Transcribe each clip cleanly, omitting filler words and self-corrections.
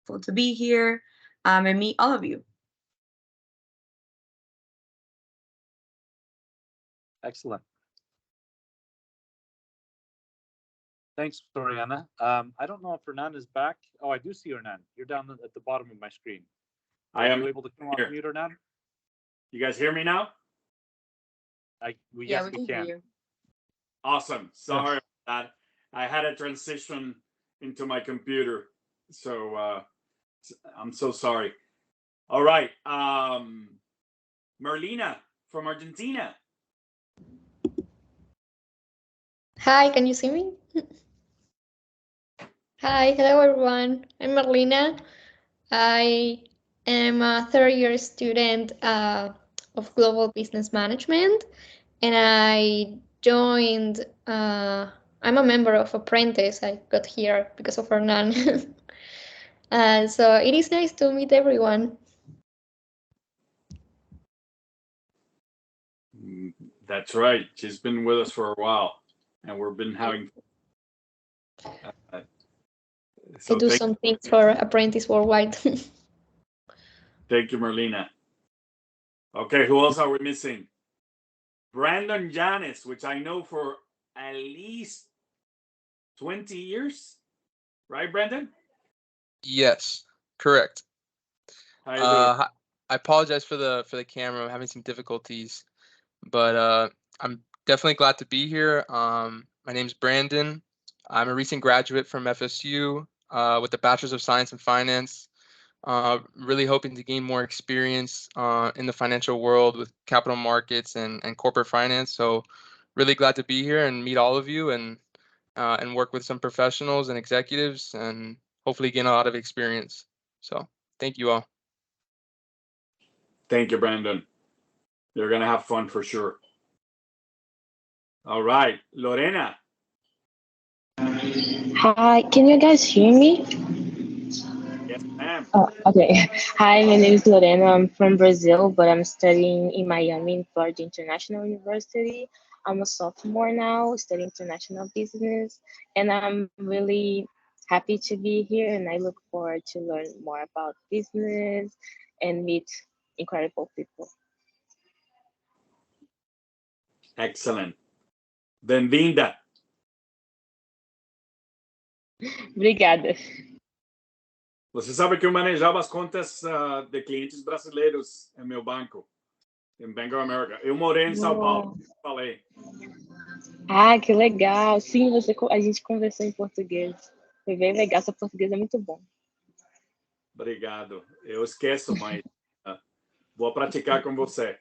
grateful to be here and meet all of you. Excellent. Thanks, Soriana. I don't know if Hernan is back. Oh, I do see Hernan. You're down at the bottom of my screen. I am able to come off mute, Hernan? You guys hear me now? We can hear you. Awesome. Sorry about that. I had a transition into my computer, so I'm so sorry. All right. Marlena from Argentina. Hi, can you see me? Hi, hello everyone. I'm Marlena. I am a third-year student of Global Business Management, and I joined, I'm a member of Apprentice. I got here because of Hernan. So it is nice to meet everyone. That's right. She's been with us for a while, and we've been having. I do some things for Apprentice Worldwide. Thank you, Marlena. Okay, who else are we missing? Brandon Janis, which I know for at least 20 years, right, Brandon? Yes, correct. How you doing? I apologize for the camera. I'm having some difficulties, but I'm definitely glad to be here. My name's Brandon. I'm a recent graduate from FSU with a Bachelor's of Science in Finance. Really hoping to gain more experience in the financial world with capital markets and corporate finance. So really glad to be here and meet all of you and work with some professionals and executives and hopefully gain a lot of experience. So thank you all. Thank you, Brandon. You're going to have fun for sure. All right, Lorena. Hi, can you guys hear me? Yes, ma'am. Oh, okay. Hi, my name is Lorena. I'm from Brazil, but I'm studying in Miami in Florida International University. I'm a sophomore now, studying international business, and I'm really happy to be here, and I look forward to learn more about business and meet incredible people. Excellent. Bem-vinda. Obrigada. Você sabe que eu manejava as contas de clientes brasileiros em meu banco, em Bank of America. Eu morei em São Paulo, falei. Ah, que legal. Sim, a gente conversou em português. Foi bem legal, seu português é muito bom. Obrigado. Eu esqueço, mas vou praticar com você.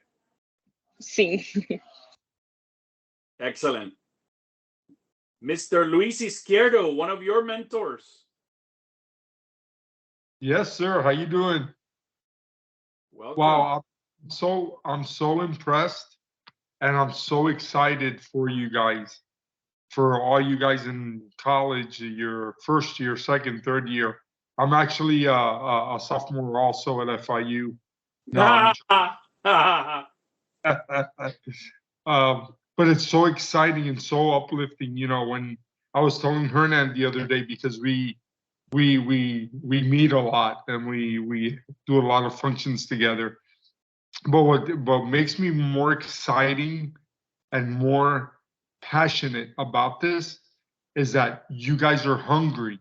Sim. Excellent. Mr. Luis Izquierdo, one of your mentors. Yes, sir. How you doing? Welcome. Wow, I'm so impressed, and I'm so excited for you guys, for all you guys in college, your first year, second, third year. I'm actually a sophomore also at FIU. No, but it's so exciting and so uplifting. You know, when I was telling Hernan the other day, because we meet a lot and we do a lot of functions together. But what makes me more exciting and more passionate about this is that you guys are hungry,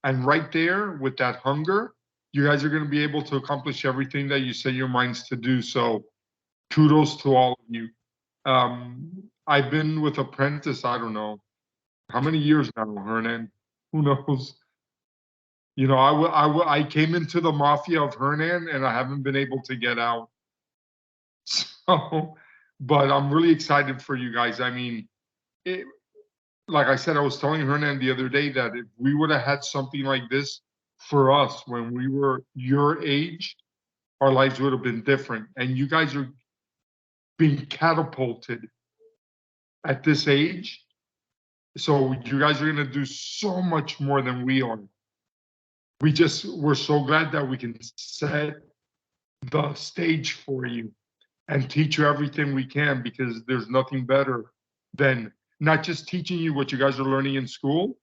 and right there with that hunger, you guys are going to be able to accomplish everything that you set your minds to do. So kudos to all of you. I've been with Apprentice, I don't know how many years now, Hernan. Who knows? You know, I came into the mafia of Hernan and I haven't been able to get out. So, but I'm really excited for you guys. I mean, like I said, I was telling Hernan the other day that if we would have had something like this for us when we were your age, our lives would have been different. And you guys are being catapulted at this age. So you guys are going to do so much more than we are. We're so glad that we can set the stage for you and teach you everything we can, because there's nothing better than not just teaching you what you guys are learning in school,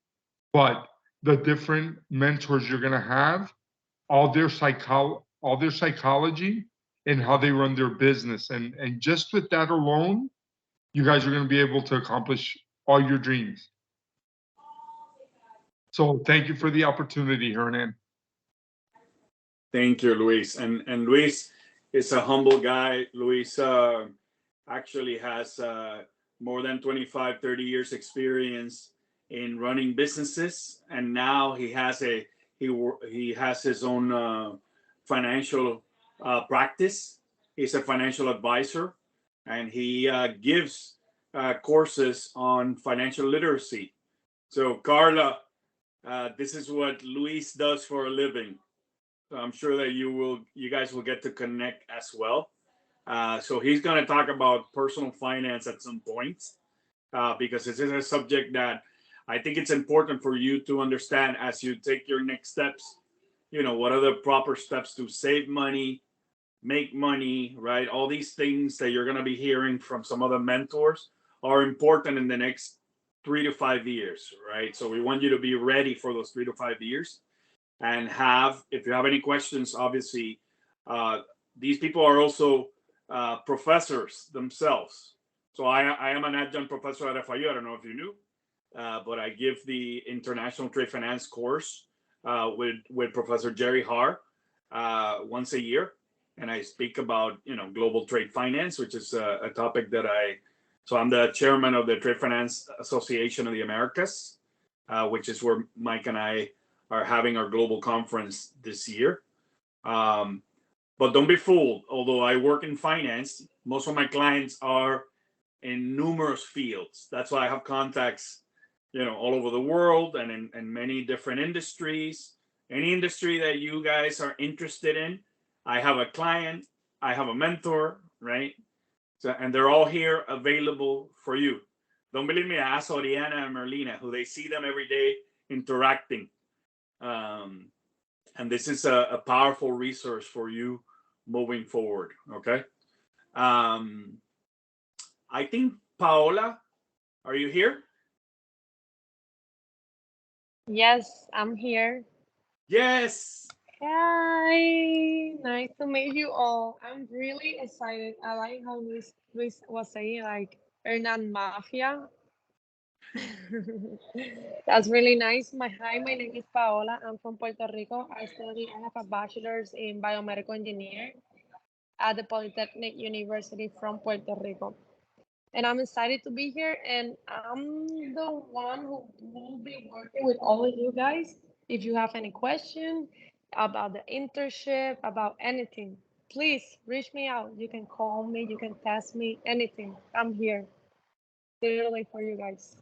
but the different mentors you're going to have all their psychology and how they run their business. And just with that alone, you guys are going to be able to accomplish all your dreams. So thank you for the opportunity, Hernan. Thank you, Luis. And Luis is a humble guy. Luis actually has more than 25, 30 years experience in running businesses. And now he has his own financial practice. He's a financial advisor, and he gives courses on financial literacy. So Carla, this is what Luis does for a living. So I'm sure that you guys will get to connect as well. So he's going to talk about personal finance at some point, because this is a subject that I think it's important for you to understand as you take your next steps. You know, what are the proper steps to save money, make money, right? All these things that you're going to be hearing from some other mentors are important in the next 3 to 5 years, right? So we want you to be ready for those 3 to 5 years. And if you have any questions, obviously, these people are also professors themselves. So I am an adjunct professor at FIU. I don't know if you knew, but I give the International Trade Finance course with Professor Jerry Har once a year. And I speak about, global trade finance, which is a topic so I'm the chairman of the Trade Finance Association of the Americas, which is where Mike and I are having our global conference this year. But don't be fooled. Although I work in finance, most of my clients are in numerous fields. That's why I have contacts, all over the world and in many different industries. Any industry that you guys are interested in, I have a client, I have a mentor, right? So, and they're all here available for you. Don't believe me, ask Oriana and Merlina, who they see them every day interacting. And this is a powerful resource for you moving forward, okay? I think, Paola, are you here? Yes, I'm here. Yes. Hi, nice to meet you all. I'm really excited. I like how Luis was saying, like, Hernan Mafia. That's really nice. My name is Paola. I'm from Puerto Rico. I have a bachelor's in biomedical engineering at the Polytechnic University from Puerto Rico. And I'm excited to be here. And I'm the one who will be working with all of you guys. If you have any questions about the internship, about anything, please reach me out. You can call me, you can text me, anything. I'm here literally for you guys.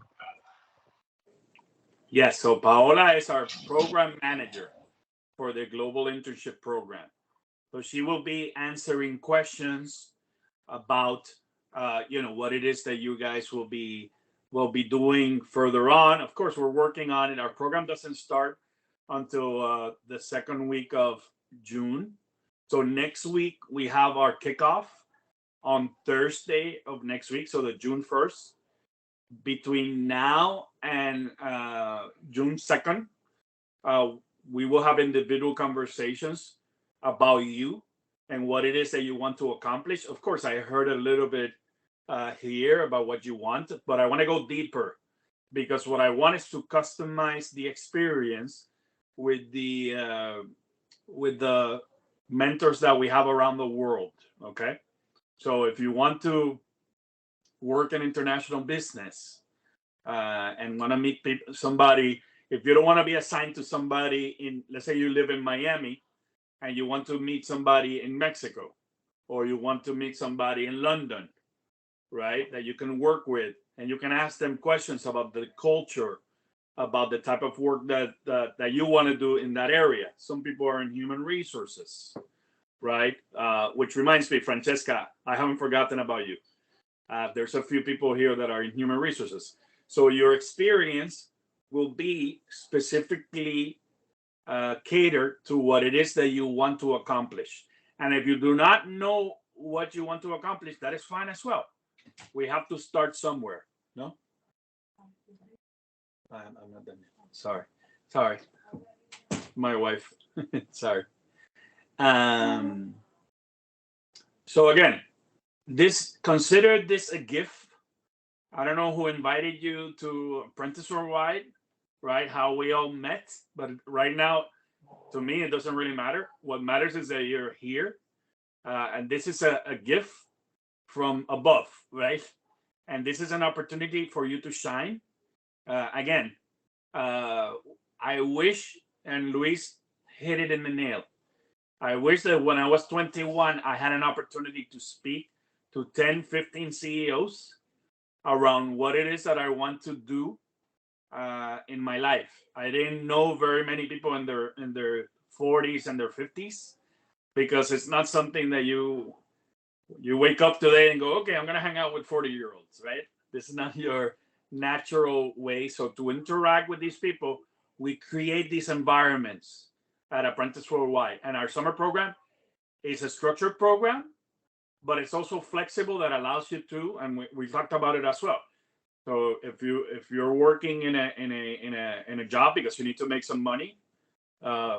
Yes, so Paola is our program manager for the Global Internship Program. So she will be answering questions about, what it is that you guys will be doing further on. Of course, we're working on it. Our program doesn't start until the second week of June. So next week, we have our kickoff on Thursday of next week, so the June 1st. Between now and June 2nd, we will have individual conversations about you and what it is that you want to accomplish. Of course, I heard a little bit here about what you want, but I want to go deeper, because what I want is to customize the experience with the mentors that we have around the world. Okay, so if you want to work in international business and want to meet somebody, if you don't want to be assigned to somebody in, let's say you live in Miami and you want to meet somebody in Mexico, or you want to meet somebody in London, right, that you can work with, and you can ask them questions about the culture, about the type of work that you want to do in that area. Some people are in human resources, right? Which reminds me, Francesca, I haven't forgotten about you. There's a few people here that are in human resources. So your experience will be specifically catered to what it is that you want to accomplish. And if you do not know what you want to accomplish, that is fine as well. We have to start somewhere, no? I'm not done yet. Sorry. My wife. Sorry. So again, consider this a gift. I don't know who invited you to Apprentice Worldwide, right? How we all met, but right now, to me, it doesn't really matter. What matters is that you're here, and this is a gift from above, right? And this is an opportunity for you to shine. Again, I wish, and Luis hit it in the nail. I wish that when I was 21, I had an opportunity to speak to 10, 15 CEOs around what it is that I want to do in my life. I didn't know very many people in their 40s and their 50s, because it's not something that you wake up today and go, okay, I'm gonna hang out with 40-year-olds, right? This is not your natural way. So to interact with these people, we create these environments at Apprentice Worldwide. And our summer program is a structured program, but it's also flexible, that allows you to, and we talked about it as well. So if you're working in a job because you need to make some money,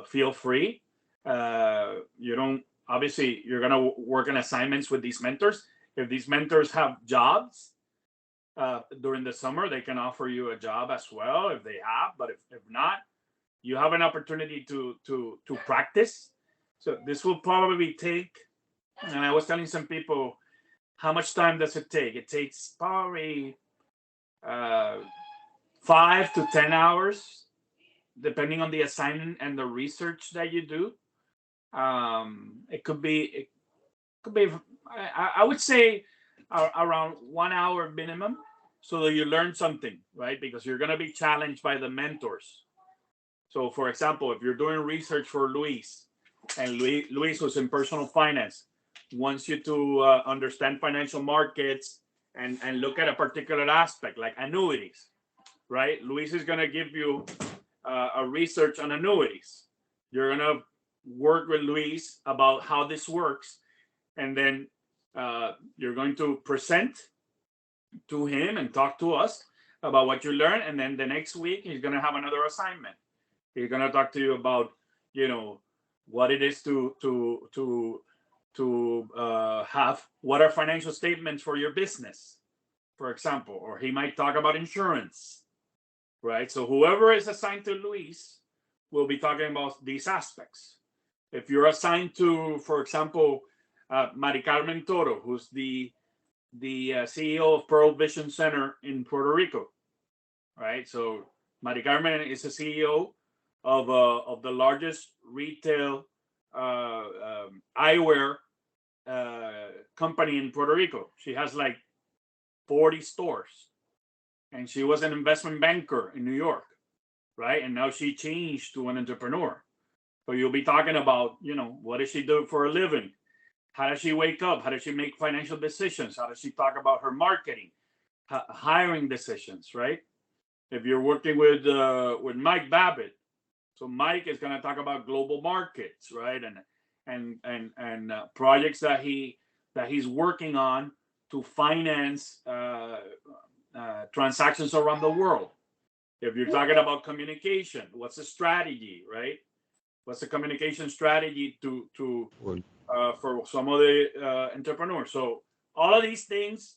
feel free. You don't, obviously you're gonna work on assignments with these mentors. If these mentors have jobs during the summer, they can offer you a job as well if they have. But if not, you have an opportunity to practice. So this will probably take, and I was telling some people, how much time does it take? It takes probably 5 to 10 hours, depending on the assignment and the research that you do. It could be, I would say around 1 hour minimum, so that you learn something, right? Because you're going to be challenged by the mentors. So for example, if you're doing research for Luis, and Luis, who's in personal finance, wants you to understand financial markets and look at a particular aspect like annuities, right? Luis is going to give you a research on annuities. You're going to work with Luis about how this works, and then you're going to present to him and talk to us about what you learned. And then the next week, he's going to have another assignment. He's going to talk to you about, what it is to have, what are financial statements for your business, for example. Or he might talk about insurance, right? So whoever is assigned to Luis will be talking about these aspects. If you're assigned to, for example, Mari Carmen Toro, who's the CEO of Pearl Vision Center in Puerto Rico, right? So Mari Carmen is the CEO of the largest retail eyewear company in Puerto Rico. She has like 40 stores, and she was an investment banker in New York, right? And now she changed to an entrepreneur. So you'll be talking about, what does she do for a living? How does she wake up? How does she make financial decisions? How does she talk about her marketing, hiring decisions, right? If you're working with Mike Babbitt, so Mike is going to talk about global markets, right? And projects that he's working on to finance transactions around the world. If you're talking about communication, what's the strategy, right? What's the communication strategy for some of the entrepreneurs? So all of these things,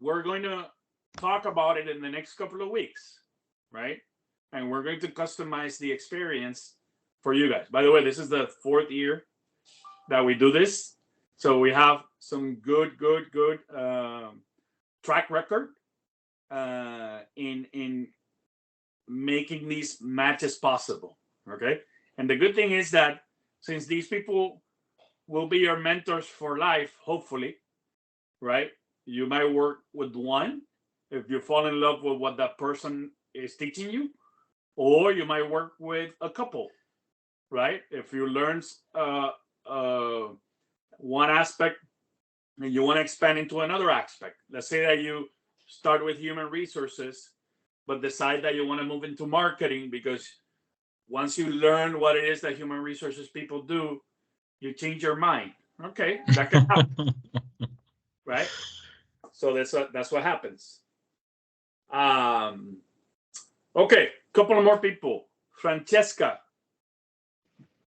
we're going to talk about it in the next couple of weeks, right? And we're going to customize the experience for you guys. By the way, this is the 4th year that we do this. So we have some good track record in making these matches possible, okay? And the good thing is that since these people will be your mentors for life, hopefully, right? You might work with one if you fall in love with what that person is teaching you, or you might work with a couple, right? If you learn one aspect and you want to expand into another aspect. Let's say that you start with human resources, but decide that you want to move into marketing because once you learn what it is that human resources people do, you change your mind. Okay, that can happen, right? So that's what happens. Okay, couple of more people. Francesca.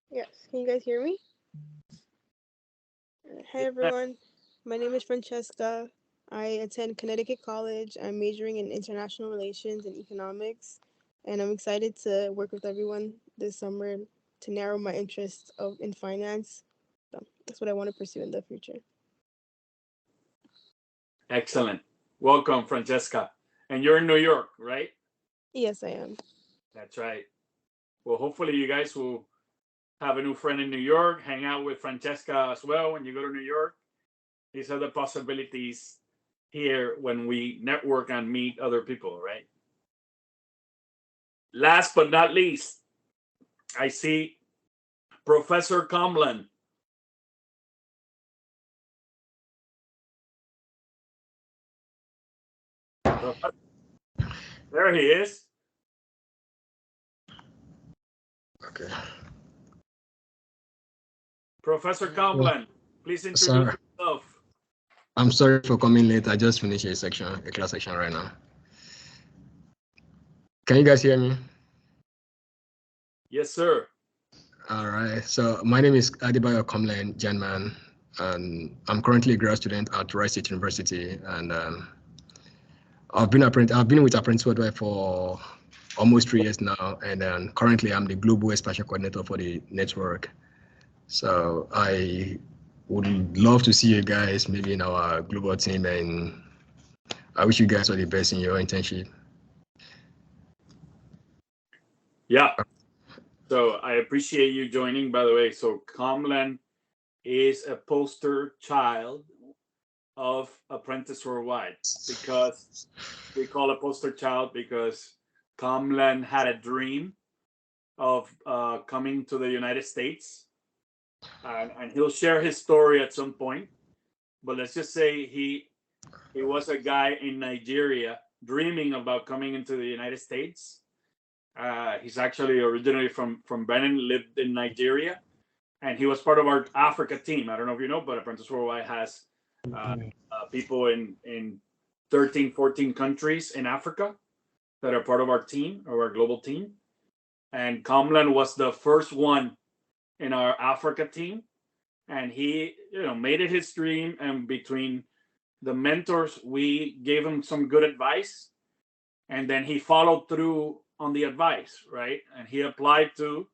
Yes, can you guys hear me? Hi everyone, my name is Francesca. I attend Connecticut College. I'm majoring in international relations and economics, and I'm excited to work with everyone this summer to narrow my interests in finance. So that's what I want to pursue in the future. Excellent. Welcome, Francesca. And you're in New York, right? Yes, I am. That's right. Well, hopefully you guys will have a new friend in New York, hang out with Francesca as well when you go to New York. These are the possibilities here when we network and meet other people, right? Last but not least, I see Professor Comlan. There he is. Okay. Professor Comlan, please introduce Sorry. yourself. I'm sorry for coming late. I just finished a class section right now. Can you guys hear me? Yes, sir. All right. So my name is Adibayo Comlan Janman, and I'm currently a grad student at Rice State University. And I've been with Apprentice Worldwide for almost 3 years now, and currently I'm the global expansion coordinator for the network. So I would love to see you guys maybe in our global team, and I wish you guys all the best in your internship. Yeah. So I appreciate you joining, by the way. So Comlan is a poster child of Apprentice Worldwide, because we call a poster child because Comlan had a dream of coming to the United States, and he'll share his story at some point. But let's just say he was a guy in Nigeria dreaming about coming into the United States. He's actually originally from Benin, lived in Nigeria, and he was part of our Africa team. I don't know if you know, but Apprentice Worldwide has people in 13, 14 countries in Africa that are part of our team, or our global team. And Comlan was the first one in our Africa team, and he, made it his dream. And between the mentors, we gave him some good advice, and then he followed through on the advice, right? And he applied to,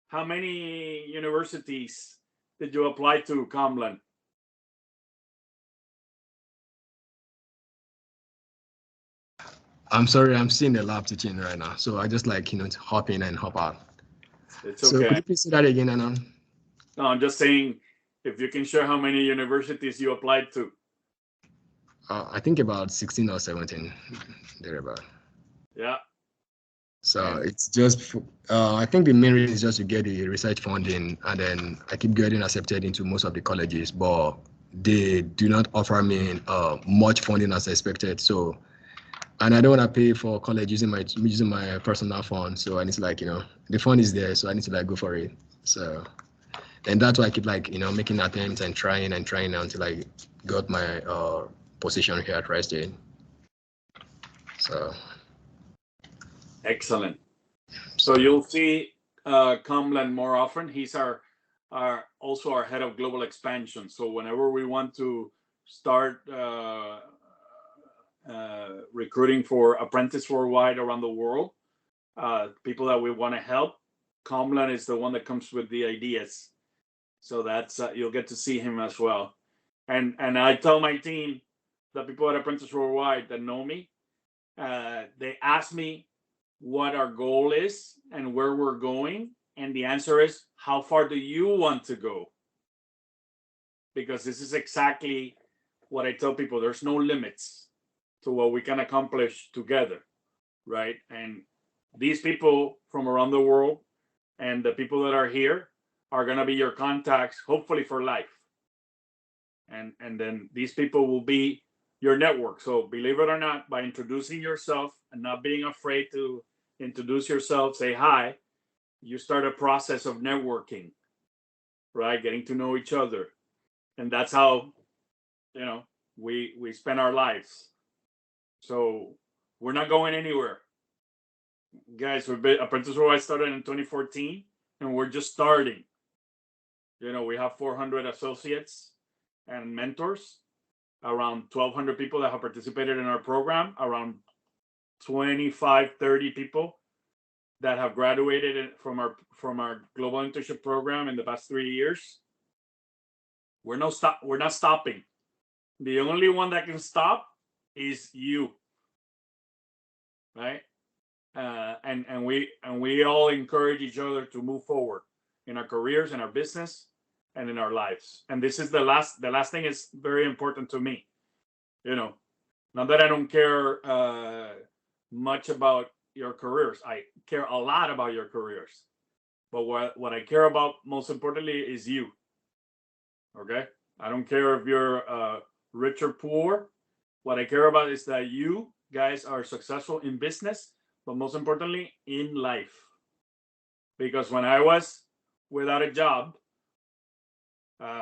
how many universities did you apply to, Comlan? I'm sorry, I'm seeing the lab teaching right now, so I just hop in and hop out. It's So okay. could you please say that again, Anon? No, I'm just saying, if you can share how many universities you applied to. I think about 16 or 17, thereabout. Yeah. So it's just, I think the main reason is just to get the research funding, and then I keep getting accepted into most of the colleges, but they do not offer me much funding as expected. So, and I don't want to pay for college using my personal fund. So I need to the fund is there, so I need to go for it. So, and that's why I keep making attempts and trying until I got my position here at Rice State. So. Excellent. So you'll see Comlan more often. He's also our head of global expansion. So whenever we want to start recruiting for Apprentice Worldwide around the world, people that we want to help, Comlan is the one that comes with the ideas. So that's you'll get to see him as well. And I tell my team, the people at Apprentice Worldwide that know me, they ask me what our goal is and where we're going, and the answer is, how far do you want to go? Because this is exactly what I tell people. There's no limits to what we can accomplish together, right? And these people from around the world and the people that are here are going to be your contacts, hopefully for life. And then these people will be your network. So believe it or not, by introducing yourself and not being afraid to introduce yourself, say hi, you start a process of networking, right? Getting to know each other. And that's how, we spend our lives. So we're not going anywhere. Guys, Apprentice Worldwide started in 2014, and we're just starting. We have 400 associates, and mentors, around 1,200 people that have participated in our program, around 25, 30 people that have graduated from our global internship program in the past 3 years. We're not stopping. The only one that can stop is you, right? And we all encourage each other to move forward in our careers, in our business, and in our lives. And this is the last thing is very important to me. You know, not that I don't care much about your careers. I care a lot about your careers. But what I care about most importantly is you. Okay? I don't care if you're rich or poor. What I care about is that you guys are successful in business, but most importantly, in life. Because when I was without a job,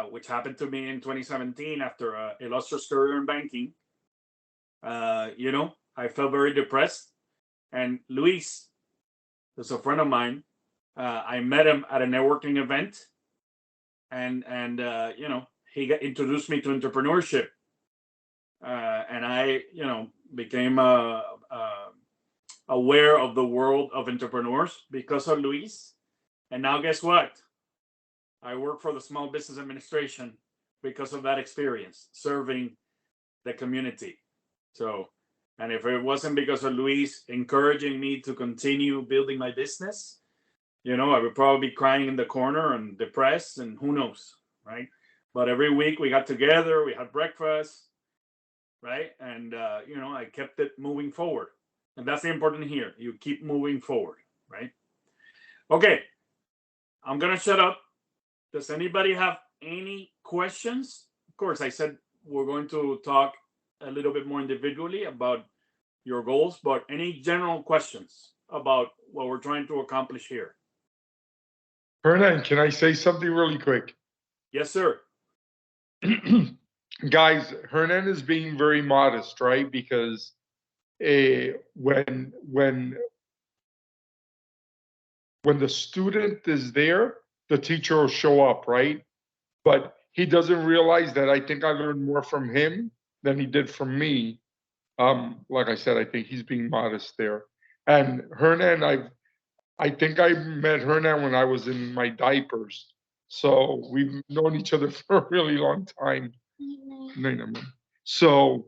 which happened to me in 2017 after an illustrious career in banking, you know, I felt very depressed. And Luis, who's a friend of mine, I met him at a networking event, and you know, he introduced me to entrepreneurship, and I, you know, became aware of the world of entrepreneurs because of Luis. And now guess what? I work for the Small Business Administration because of that experience, serving the community. So, and if it wasn't because of Luis encouraging me to continue building my business, you know, I would probably be crying in the corner and depressed, and who knows, right? But every week we got together, we had breakfast, right? And, you know, I kept it moving forward. And that's the important here. You keep moving forward, right? Okay, I'm going to shut up. Does anybody have any questions? Of course, I said we're going to talk a little bit more individually about your goals, but any general questions about what we're trying to accomplish here? Hernan, can I say something really quick? Yes, sir. Guys, Hernan is being very modest, right? Because when the student is there, the teacher will show up, right? But he doesn't realize that I think I learned more from him than he did from me. Like I said, I think he's being modest there. And Hernan, I think I met Hernan when I was in my diapers. So we've known each other for a really long time. So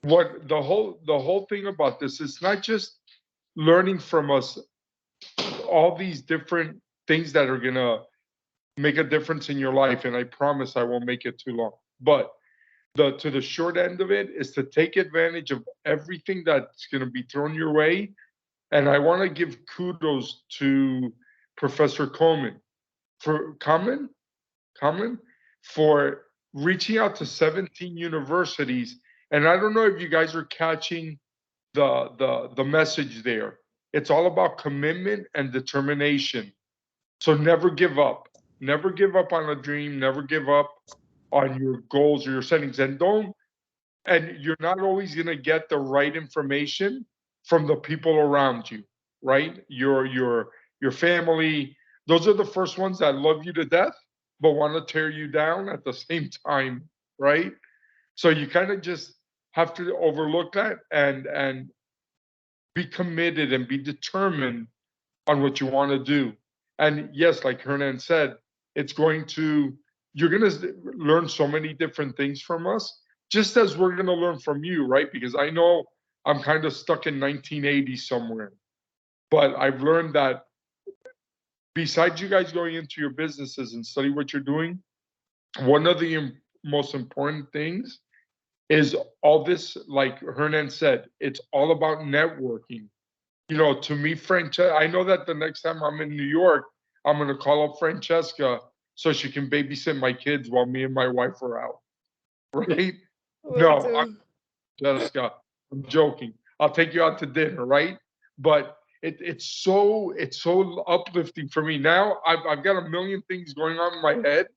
what the whole thing about this is not just learning from us all these different things that are gonna make a difference in your life, and I promise I won't make it too long. But to the short end of it is to take advantage of everything that's gonna be thrown your way. And I want to give kudos to Professor Coleman for reaching out to 17 universities. And I don't know if you guys are catching the message there. It's all about commitment and determination. So never give up. Never give up on a dream. Never give up on your goals or your settings. And you're not always going to get the right information from the people around you, right? Your family. Those are the first ones that love you to death, but want to tear you down at the same time, right? So you kind of just have to overlook that and be committed and be determined on what you want to do. And yes, like Hernan said, you're going to learn so many different things from us, just as we're going to learn from you, right? Because I know I'm kind of stuck in 1980 somewhere, but I've learned that besides you guys going into your businesses and study what you're doing, one of the most important things is all this, like Hernan said, it's all about networking. You know, to me, I know that the next time I'm in New York, I'm going to call up Francesca so she can babysit my kids while me and my wife are out. Right? No, Jessica, I'm joking. I'll take you out to dinner, right? But it's so uplifting for me. Now I've got a million things going on in my head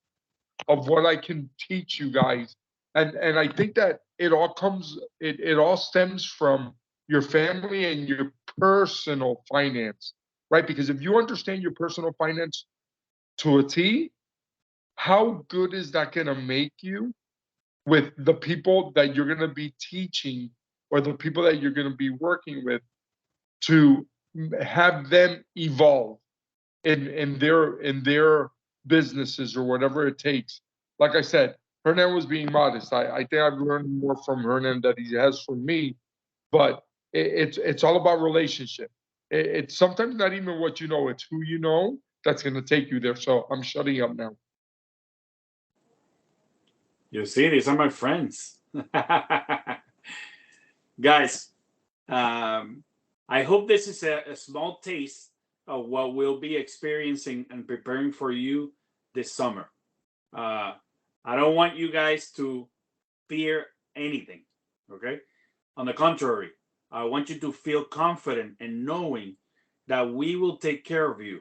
of what I can teach you guys. And I think that it all stems from your family and your personal finance, right? Because if you understand your personal finance to a T, how good is that going to make you with the people that you're going to be teaching or the people that you're going to be working with to have them evolve in their businesses or whatever it takes. Like I said, Hernan was being modest. I think I've learned more from Hernan than he has from me, but it's all about relationship. It's sometimes not even what you know, it's who you know that's going to take you there. So I'm shutting up now. You see, these are my friends. Guys, I hope this is a small taste of what we'll be experiencing and preparing for you this summer. I don't want you guys to fear anything, okay? On the contrary, I want you to feel confident in knowing that we will take care of you,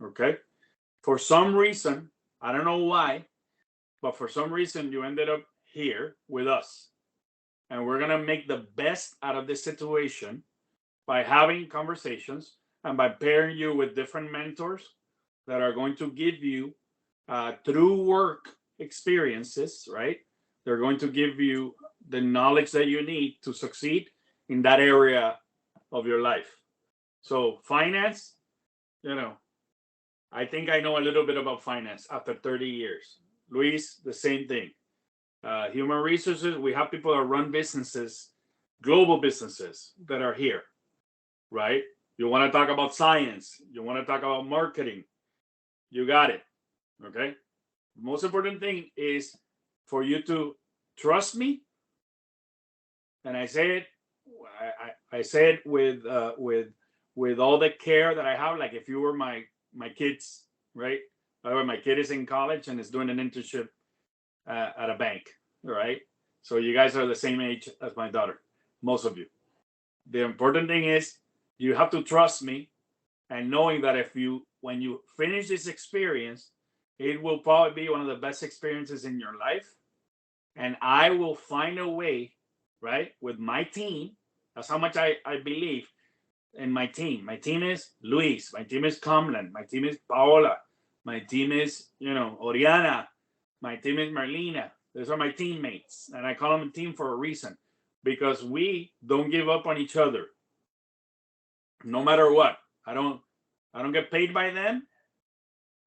okay? For some reason, I don't know why, but for some reason you ended up here with us. And we're going to make the best out of this situation by having conversations and by pairing you with different mentors that are going to give you through work experiences, right? They're going to give you the knowledge that you need to succeed in that area of your life. So finance, you know, I think I know a little bit about finance after 30 years. Luis, the same thing. Human resources, we have people that run businesses, global businesses that are here, right? You want to talk about science, you want to talk about marketing, you got it, okay? The most important thing is for you to trust me, and I say it, I say it with all the care that I have. Like if you were my kids, right? By the way, my kid is in college and is doing an internship at a bank, right? So you guys are the same age as my daughter, most of you. The important thing is you have to trust me, and knowing that when you finish this experience, it will probably be one of the best experiences in your life. And I will find a way, right, with my team. That's how much I believe in my team. My team is Luis. My team is Comlan. My team is Paola. My team is, Oriana. My team is Marlena. Those are my teammates. And I call them a team for a reason, because we don't give up on each other. No matter what. I don't get paid by them.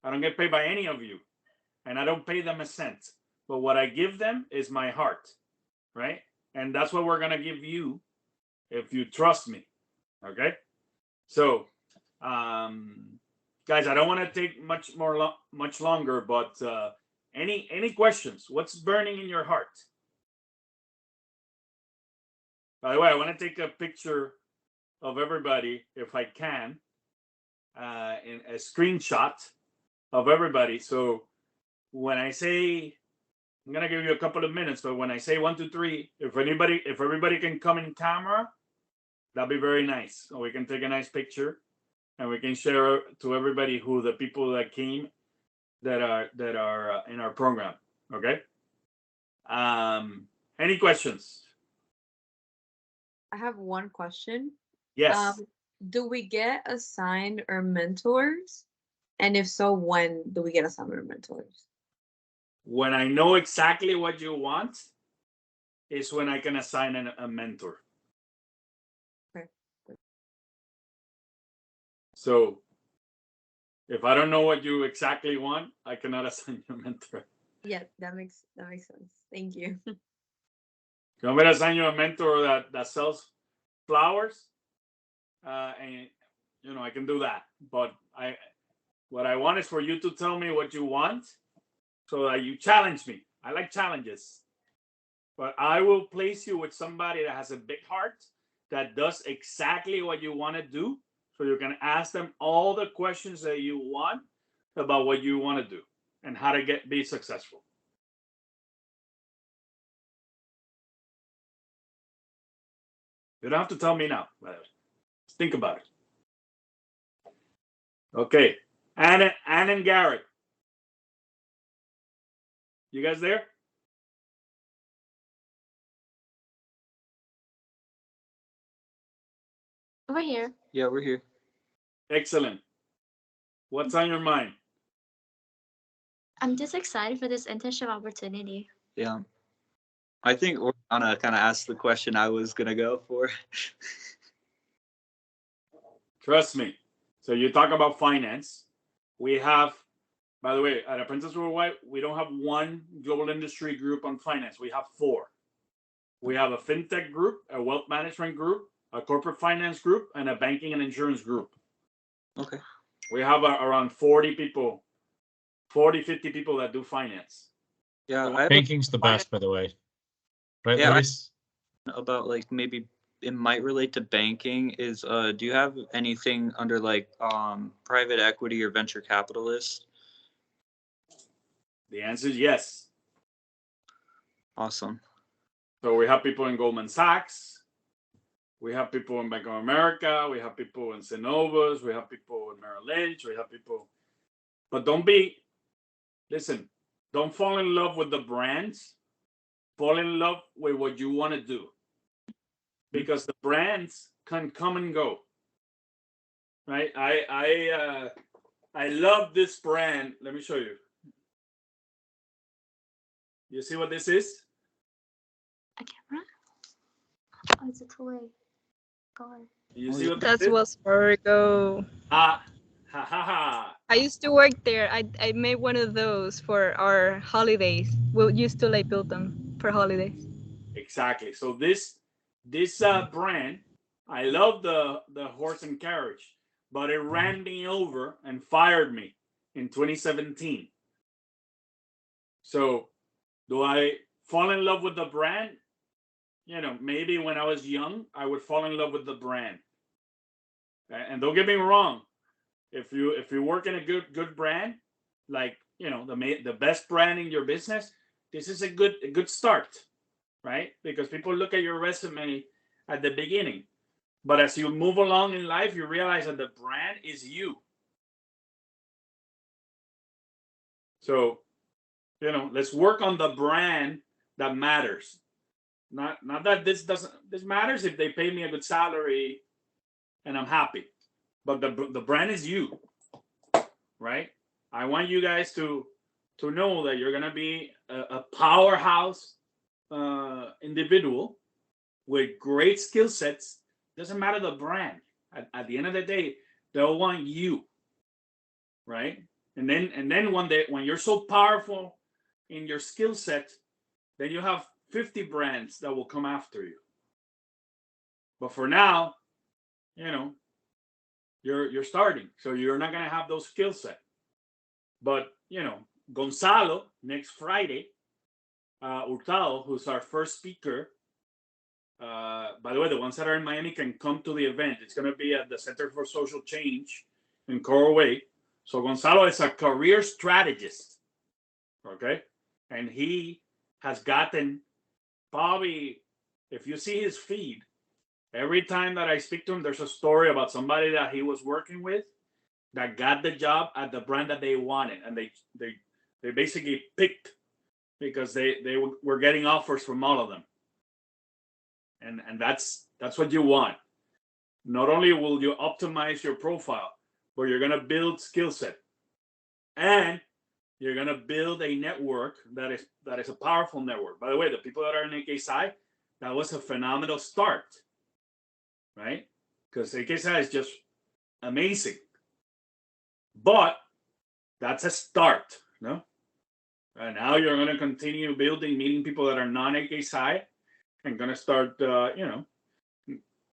I don't get paid by any of you. And I don't pay them a cent. But what I give them is my heart, right? And that's what we're going to give you if you trust me, okay? So, guys, I don't want to take much longer, but any questions? What's burning in your heart? By the way, I want to take a picture of everybody, if I can, in a screenshot of everybody. So when I say, I'm gonna give you a couple of minutes, but when I say 1, 2, 3, if everybody can come in camera, that'd be very nice. So we can take a nice picture, and we can share to everybody who the people that came that are in our program. Okay. Any questions? I have one question. Yes. Do we get assigned our mentors? And if so, when do we get assigned our mentors? When I know exactly what you want, is when I can assign a mentor. Okay. So if I don't know what you exactly want, I cannot assign you a mentor. Yeah, that makes sense. Thank you. You want me to assign you a mentor that sells flowers? And I can do that. But what I want is for you to tell me what you want, so that you challenge me. I like challenges. But I will place you with somebody that has a big heart, that does exactly what you want to do. So you can ask them all the questions that you want about what you want to do and how to be successful. You don't have to tell me now. Just think about it. Okay. Ann and Garrett. You guys there? Over here. Yeah, we're here. Excellent. What's on your mind? I'm just excited for this internship opportunity. Yeah. I think Oriana kind of asked the question I was gonna go for. Trust me. So you talk about finance. We have, by the way, at Apprentice Worldwide, we don't have one global industry group on finance. We have 4. We have a fintech group, a wealth management group, a corporate finance group, and a banking and insurance group. Okay. We have around 40 people, 40, 50 people that do finance. Yeah, Banking's the best, by the way. Right, Yeah, Luis? about like maybe it might relate to banking is do you have anything under like private equity or venture capitalist? The answer is yes. Awesome. So we have people in Goldman Sachs. We have people in Bank of America. We have people in Synovus. We have people in Merrill Lynch. We have people. But listen, don't fall in love with the brands. Fall in love with what you want to do. Because the brands can come and go. Right? I love this brand. Let me show you. You see what this is? A camera? Oh, it's a toy car. You see what That this is? was Virgo. Ha ha ha. I used to work there. I made one of those for our holidays. We used to like build them for holidays. Exactly. So this brand, I love the horse and carriage, but it ran me over and fired me in 2017. So do I fall in love with the brand? You know, maybe when I was young, I would fall in love with the brand. And don't get me wrong, if you work in a good brand, like the best brand in your business, this is a good start, right? Because people look at your resume at the beginning, but as you move along in life, you realize that the brand is you. So, let's work on the brand that matters. Not that this matters if they pay me a good salary and I'm happy, but the brand is you, right? I want you guys to know that you're gonna be a powerhouse individual with great skill sets. Doesn't matter the brand. At the end of the day, they'll want you, right? And then one day when you're so powerful in your skill set, then you have 50 brands that will come after you. But for now, you're starting, so you're not gonna have those skill set. But Gonzalo next Friday, Hurtado, who's our first speaker. By the way, the ones that are in Miami can come to the event. It's gonna be at the Center for Social Change in Coral Way. So Gonzalo is a career strategist, okay, and he has gotten probably, if you see his feed, every time that I speak to him, there's a story about somebody that he was working with that got the job at the brand that they wanted, and they basically picked because they were getting offers from all of them, and that's what you want. Not only will you optimize your profile, but you're gonna build skill set, and you're gonna build a network that is a powerful network. By the way, the people that are in AKSI, that was a phenomenal start, right? Because AKSI is just amazing. But that's a start, no? And now you're going to continue building, meeting people that are non-AKSI, and going to start,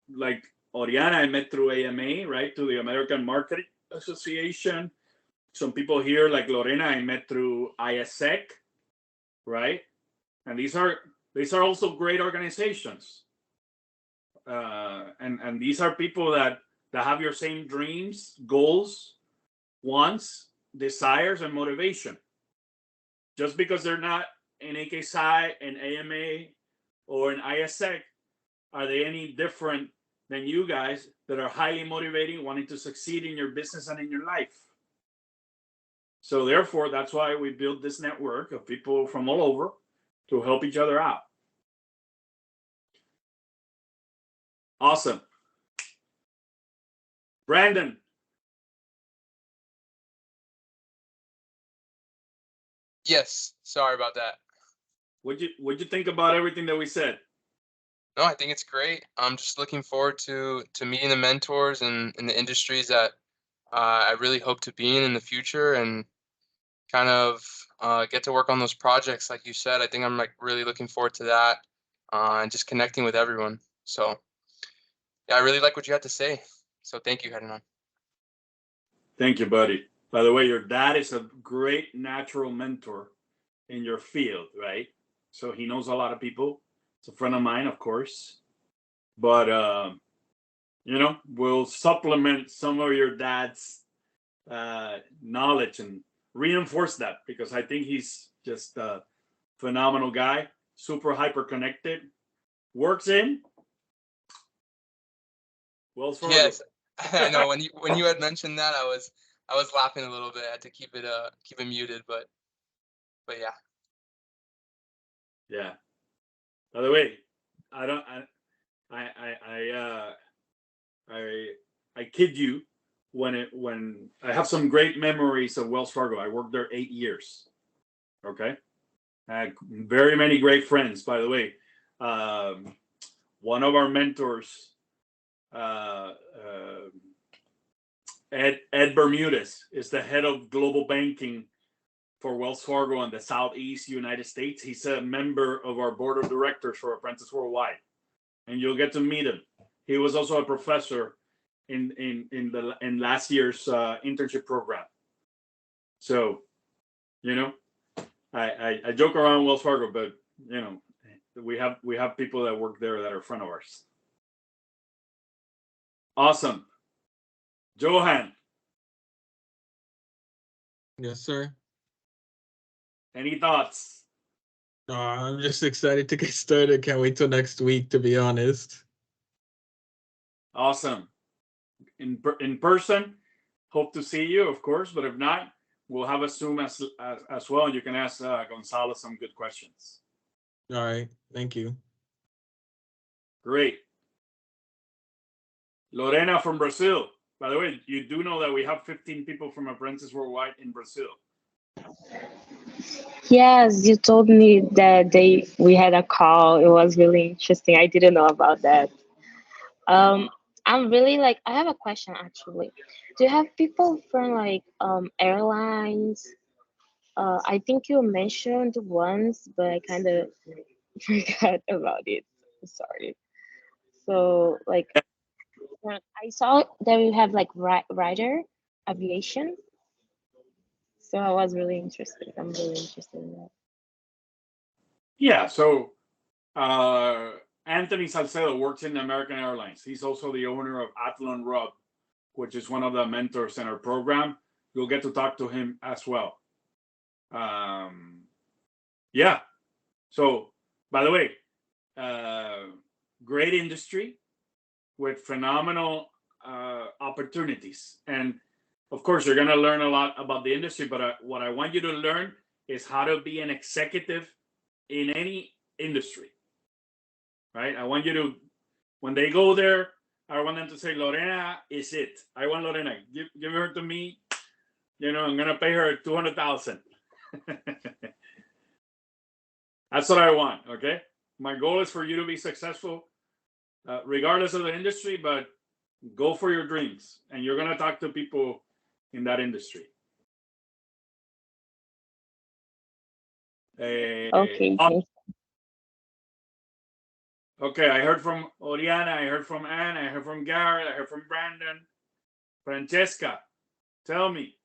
like Oriana, I met through AMA, right, to the American Marketing Association. Some people here, like Lorena, I met through ISEC, right? And these are also great organizations. And these are people that have your same dreams, goals, wants, desires, and motivation. Just because they're not in AKSI and AMA or in ISEC, are they any different than you guys that are highly motivating, wanting to succeed in your business and in your life? So therefore, that's why we built this network of people from all over to help each other out. Awesome. Brandon, Yes, sorry about that. What'd you think about everything that we said? No, I think it's great. I'm just looking forward to meeting the mentors and in the industries that I really hope to be in the future, and kind of get to work on those projects like you said. I think I'm like really looking forward to that, and just connecting with everyone. So yeah, I really like what you had to say. So thank you, Hernan. Thank you, buddy. By the way, your dad is a great natural mentor in your field, right? So he knows a lot of people. It's a friend of mine, of course. But you know, we'll supplement some of your dad's knowledge and reinforce that, because I think he's just a phenomenal guy, super hyper connected, works in Wells Fargo. Yes, I know when you had mentioned that, I was laughing a little bit. I had to keep it muted, but yeah. Yeah. By the way, I kid you when I have some great memories of Wells Fargo. I worked there 8 years. Okay. I had very many great friends, by the way. One of our mentors, Ed Bermudez, is the head of global banking for Wells Fargo in the Southeast United States. He's a member of our board of directors for Apprentice Worldwide, and you'll get to meet him. He was also a professor in last year's internship program. So, you know, I joke around Wells Fargo, but you know, we have people that work there that are friends of ours. Awesome. Johan. Yes, sir. Any thoughts? I'm just excited to get started. Can't wait till next week, to be honest. Awesome. In person, hope to see you, of course. But if not, we'll have a Zoom as well, and you can ask Gonzalo some good questions. All right. Thank you. Great. Lorena from Brazil. By the way, you do know that we have 15 people from Apprentice Worldwide in Brazil. Yes, you told me that we had a call. It was really interesting. I didn't know about that. I'm really I have a question actually. Do you have people from airlines? I think you mentioned once, but I kind of forgot about it. Sorry. So I saw that you have rider aviation. So I was really interested. I'm really interested in that. Yeah. So Anthony Salcedo works in American Airlines. He's also the owner of Athlon Rub, which is one of the mentors in our program. You'll get to talk to him as well. Yeah. So, by the way, great industry with phenomenal opportunities. And of course, you're going to learn a lot about the industry, but what I want you to learn is how to be an executive in any industry, right? I want you to, when they go there, I want them to say, Lorena is it. I want Lorena, give her to me. You know, I'm going to pay her $200,000. That's what I want, okay? My goal is for you to be successful regardless of the industry, but go for your dreams. And you're going to talk to people in that industry. Okay. Okay, I heard from Oriana, I heard from Anne, I heard from Garrett, I heard from Brandon. Francesca, tell me.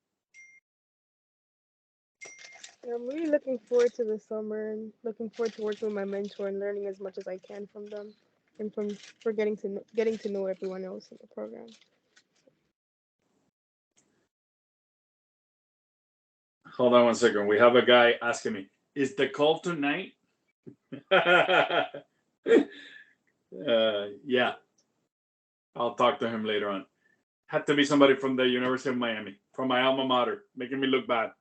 I'm really looking forward to the summer and looking forward to working with my mentor and learning as much as I can from them, and for getting to know everyone else in the program. Hold on one second. We have a guy asking me, is the call tonight? Yeah. I'll talk to him later on. Had to be somebody from the University of Miami, from my alma mater, making me look bad.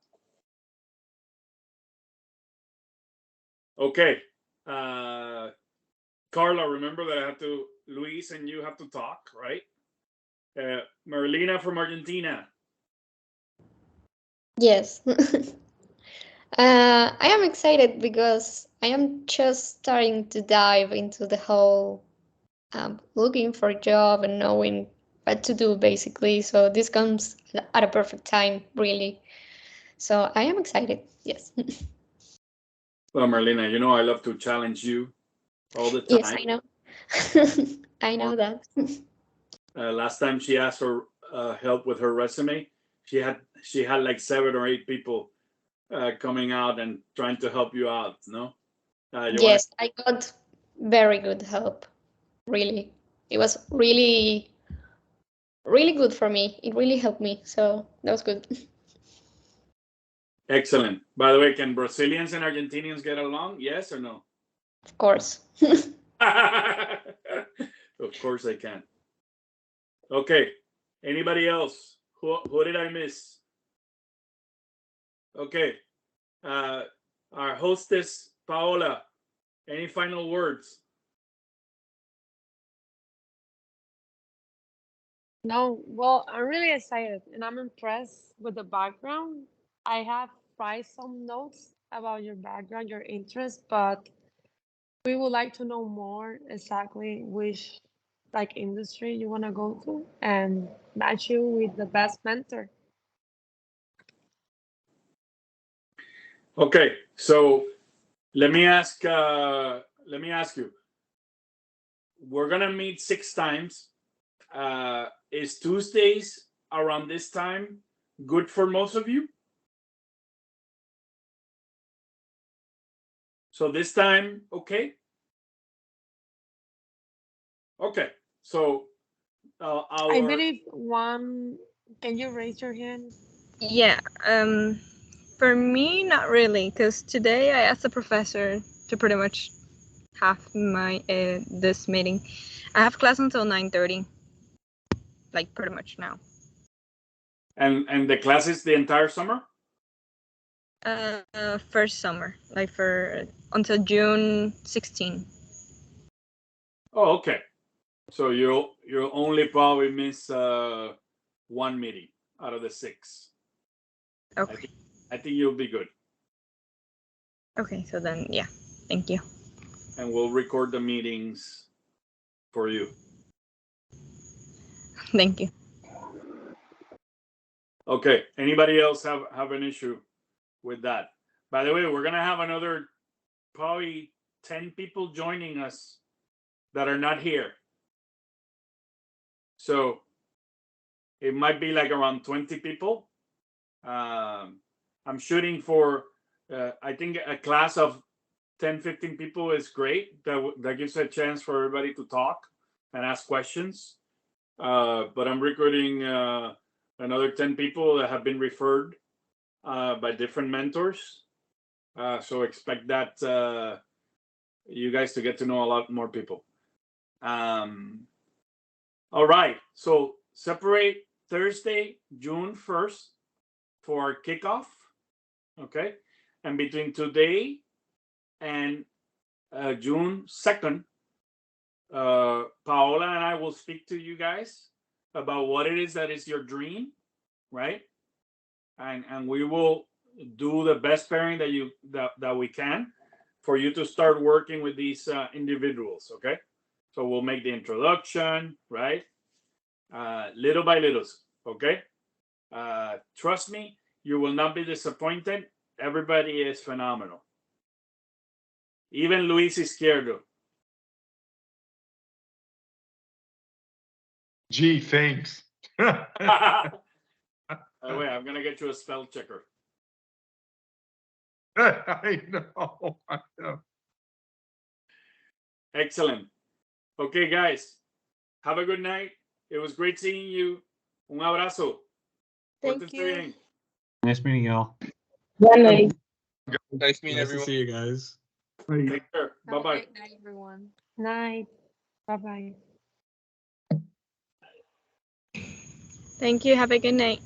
Okay. Carla, remember that I have to, Luis and you have to talk, right? Marilena from Argentina. Yes. I am excited because I am just starting to dive into the whole looking for a job and knowing what to do, basically. So this comes at a perfect time, really. So I am excited. Yes. Well, Marlena, you know I love to challenge you all the time. Yes, I know. I know that. Last time she asked for help with her resume, she had like 7 or 8 people coming out and trying to help you out. No. Yes, I got very good help. Really, it was really, really good for me. It really helped me. So that was good. Excellent. By the way, can Brazilians and Argentinians get along? Yes or no? Of course. Of course they can. Okay. Anybody else? Who did I miss? Okay. Our hostess, Paola, any final words? No, well, I'm really excited and I'm impressed with the background. I have write some notes about your background, your interest, but we would like to know more exactly which like industry you want to go to and match you with the best mentor. Okay, so let me ask you. We're gonna meet 6 times. Is Tuesdays around this time good for most of you? So this time, okay? Okay, so I believe one, can you raise your hand? Yeah. For me, not really, because today I asked the professor to pretty much have my this meeting. I have class until 9:30, like pretty much now. And the class is the entire summer? First summer, like for until June 16. Oh, okay. So you'll only probably miss 1 meeting out of the 6. Okay. I think you'll be good. Okay, so then yeah, thank you. And we'll record the meetings for you. Thank you. Okay. Anybody else have an issue with that? By the way, we're gonna have another probably 10 people joining us that are not here. So it might be like around 20 people. I'm shooting for I think a class of 10, 15 people is great. That gives a chance for everybody to talk and ask questions. But I'm recruiting another 10 people that have been referred by different mentors. So expect that you guys to get to know a lot more people. All right. So separate Thursday, June 1st for kickoff. Okay. And between today and June 2nd, Paola and I will speak to you guys about what it is that is your dream, right? And we will do the best pairing that we can for you to start working with these individuals, okay? So we'll make the introduction, right? Little by little, okay? Trust me, you will not be disappointed. Everybody is phenomenal. Even Luis Izquierdo. Gee, thanks. Wait, I'm gonna get you a spell checker. I know. Excellent. Okay, guys, have a good night. It was great seeing you. Un abrazo. Thank Pórtense you. bien. Nice meeting y'all. Good night. Nice meeting Nice to everyone. see you guys. Take care. Have a Bye-bye. great night, everyone. Night. Bye-bye. Thank you. Have a good night.